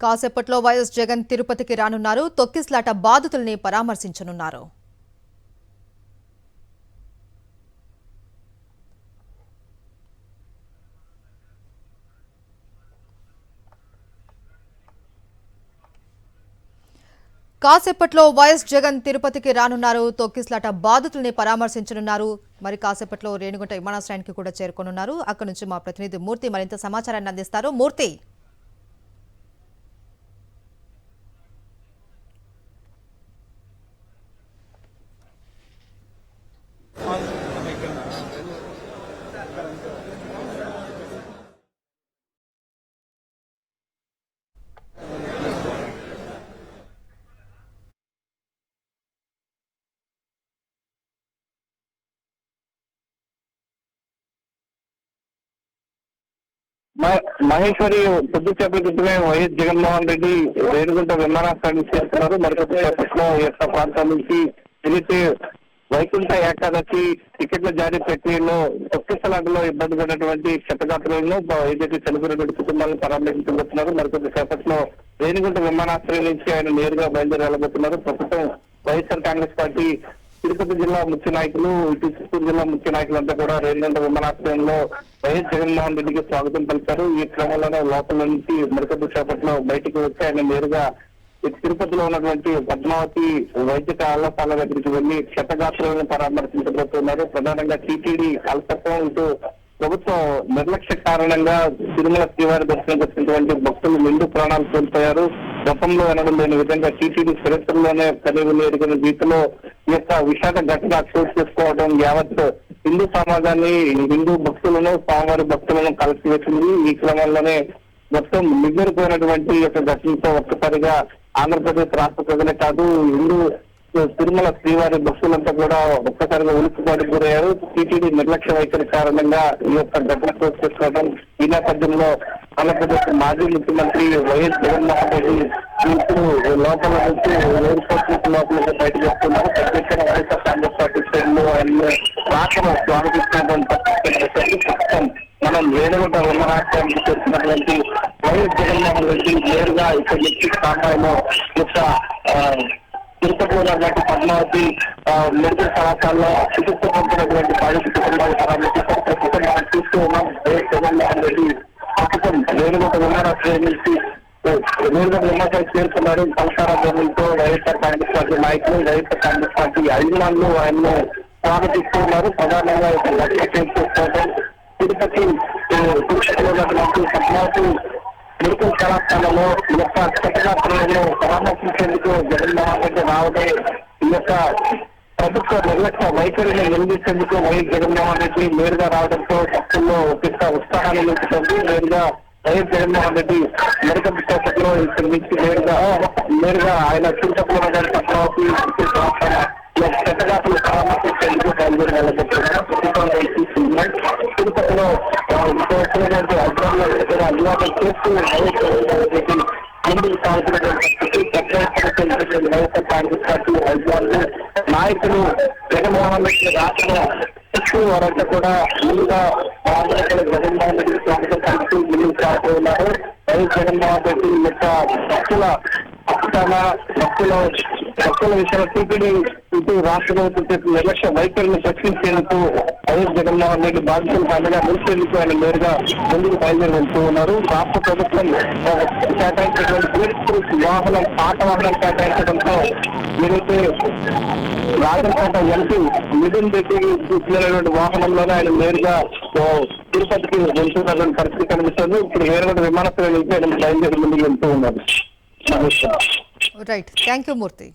కాసేపట్లో వైఎస్ జగన్ తిరుపతికి రానున్నారు. తొక్కిస్లాట బాధితుల్ని పరామర్శించనున్నారు. కాసేపట్లో వైఎస్ జగన్ తిరుపతికి రానున్నారు. తొక్కిస్లాట బాధితుల్ని పరామర్శించనున్నారు. మరి కాసేపట్లో రేణిగుంట విమానాశ్రయానికి కూడా చేరుకోనున్నారు. అక్కడి నుంచి మా ప్రతినిధి మూర్తి మరింత సమాచారాన్ని అందిస్తారు. మూర్తి, మహేశ్వరి కొద్దిసేపటి క్రితమే వైఎస్ జగన్మోహన్ రెడ్డి రేణిగుంట విమానాశ్రయానికి చేరుతున్నారు. మరికొద్దిసేపట్లో ఈ యొక్క ప్రాంతం నుంచి తిరిగి వైకుంఠ ఏకాదశి టికెట్ల జారీ ప్రక్రియలో తొక్కిసలాటలో ఇబ్బంది పడినటువంటి క్షతగాత్రులను ఏదైతే చనిపోయినటువంటి కుటుంబాలను పరామర్శించబోతున్నారు. మరికొద్దిసేపట్లో రేణిగుంట విమానాశ్రయం నుంచి ఆయన నేరుగా బయలుదేరి వెళ్ళబోతున్నారు. ప్రస్తుతం వైఎస్ఆర్ కాంగ్రెస్ పార్టీ తిరుపతి జిల్లా ముఖ్య నాయకులు, ఇటు చిత్తూరు జిల్లా ముఖ్య నాయకులంతా కూడా రేణిగుంట విమానాశ్రయంలో వైఎస్ జగన్మోహన్ రెడ్డికి స్వాగతం పలికారు. ఈ క్రమంలోనే లోపల నుంచి మరికొద్ది సేపట్లో బయటకు వచ్చి ఆయన నేరుగా తిరుపతిలో ఉన్నటువంటి పద్మావతి వైద్య కళాశాల దగ్గరికి వెళ్లి క్షతగాత్రులను పరామర్శించబోతున్నారు. ప్రధానంగా టీటీడీ అల్పత్వం, ఇటు ప్రభుత్వం నిర్లక్ష్య కారణంగా తిరుమల శ్రీవారి దర్శనం వచ్చినటువంటి భక్తులు నిండు ప్రాణాలు కోల్పోయారు. గతంలో ఎనడం లేని విధంగా టీటీడీ చరిత్రలోనే కనీవిని ఎరిగిన రీతిలో ఈ యొక్క విషాద ఘటన చోటు చేసుకోవడం యావత్ హిందూ సమాజాన్ని, హిందూ భక్తులను, స్వామివారి భక్తులను కలిసివేసింది. ఈ క్రమంలోనే మొత్తం నిగ్గురిపోయినటువంటి ఈ యొక్క ఘటనతో ఒక్కసారిగా ఆంధ్రప్రదేశ్ రాష్ట్ర ప్రజలే కాదు, హిందూ తిరుమల శ్రీవారి భక్తులంతా కూడా ఒక్కసారిగా ఉలిక్కిపాటుకు గురయ్యారు. టీటీడీ నిర్లక్ష్య వైఖరి కారణంగా ఈ యొక్క ఘటన చోటు చేసుకోవడం. ఈ నేపథ్యంలో ఆంధ్రప్రదేశ్ మాజీ ముఖ్యమంత్రి వైఎస్ జగన్మోహన్ రెడ్డి ఇప్పుడు లోపల నుంచి ఎయిర్పోర్ట్ నుంచి లోపలికి బయటకు వస్తున్నారు. ప్రత్యేకంగా వైఎస్ఆర్ కాంగ్రెస్ పార్టీ శ్రేణులు ఆయన రాకను స్వాగతిస్తున్నటువంటి ప్రస్తుతం మనం రేణిగుంట విమానాశ్రయానికి చేస్తున్నటువంటి వైఎస్ జగన్మోహన్ రెడ్డి నేరుగా ఇక్కడ నుంచి స్థానాల్లో యొక్క తిరుపతిలో ఉన్నటువంటి పద్మావతి మెడికల్ కళాశాలలో చికిత్స పొందుతున్నటువంటి బాధిత కుటుంబాలు పరామర్శించారు. ప్రస్తుతం మనం చూస్తూ ఉన్నాం వైఎస్ జగన్మోహన్ రెడ్డి ప్రస్తుతం రేణిగుంట విమానాశ్రయం నుంచి రేణిగుంట విమానాశ్రయం చేరుతున్నారు. సంసార ధోరణితో వైఎస్ఆర్ కాంగ్రెస్ పార్టీ నాయకులు, వైఎస్ఆర్ కాంగ్రెస్ పార్టీ అభిమానులు ఆయన్ను స్వాగతిస్తూ ఉన్నారు. ప్రధానంగా చేసుకోవడం తిరుపతిలో ఉన్నటువంటి పద్మావతి మెడికల్ కళాశాలలో ఈ యొక్క క్షతగాత్రులను పరామర్శించేందుకు జగన్మోహన్ రెడ్డి రావడం, ఈ యొక్క ప్రభుత్వ నిర్లక్ష్య వైఖరిని నిందించేందుకు వైఎస్ జగన్మోహన్ రెడ్డి నేరుగా రావడంతో భక్తుల్లో ఒక ఉత్సాహాన్ని నిలుపుతుంది. నేరుగా వైఎస్ జగన్మోహన్ రెడ్డి మెడికల్ సేపట్లో ఇక్కడి నుంచి నేరుగా ఆయన తిరుపతిలో ఉన్నటువంటి పద్మావతి క్షతగాత్రులు పరామర్శించేందుకు బయలుదేరి వెళ్ళబోతున్నారు. తిరుపతిలో అభివాదం చేస్తూ ముందుకు సాగుతున్నటువంటి వైఎస్ఆర్ కాంగ్రెస్ పార్టీ అభివాదులు, నాయకులు జగన్మోహన్ రెడ్డి రాష్ట్రంలో శిక్షు వారంతా కూడా ముందుగా జగన్మోహన్ రెడ్డి స్వాగతం కలిసి ముందుకు సాగుతూ ఉన్నారు. వైఎస్ జగన్మోహన్ రెడ్డి యొక్క భక్తుల విషయంలో టీటీడీ ఇటు రాష్ట్ర ప్రభుత్వం నిర్లక్ష్య వైఖరిని ప్రశ్నించేందుకు వైఎస్ జగన్మోహన్ రెడ్డి బాధితులు పండుగ నిలిచేందుకు ఆయన నేరుగా ముందుకు బయలుదేరి వెళ్తూ ఉన్నారు. రాష్ట్ర ప్రభుత్వం కేటాయించినటువంటి వాహనం, పాత వాహనం కేటాయించడంతో ఏదైతే రాజంపేట ఎంపీ మిథున్ రెడ్డికి తీసుకెళ్లినటువంటి వాహనంలోనే ఆయన నేరుగా తిరుపతికి వెళ్తున్నటువంటి పరిస్థితి కనిపిస్తుంది. ఇప్పుడు రేణిగుంట విమానాశ్రయం నుంచి ఆయన బయలుదేరి ముందుకు వెళ్తూ ఉన్నారు. Right, thank you Murthy.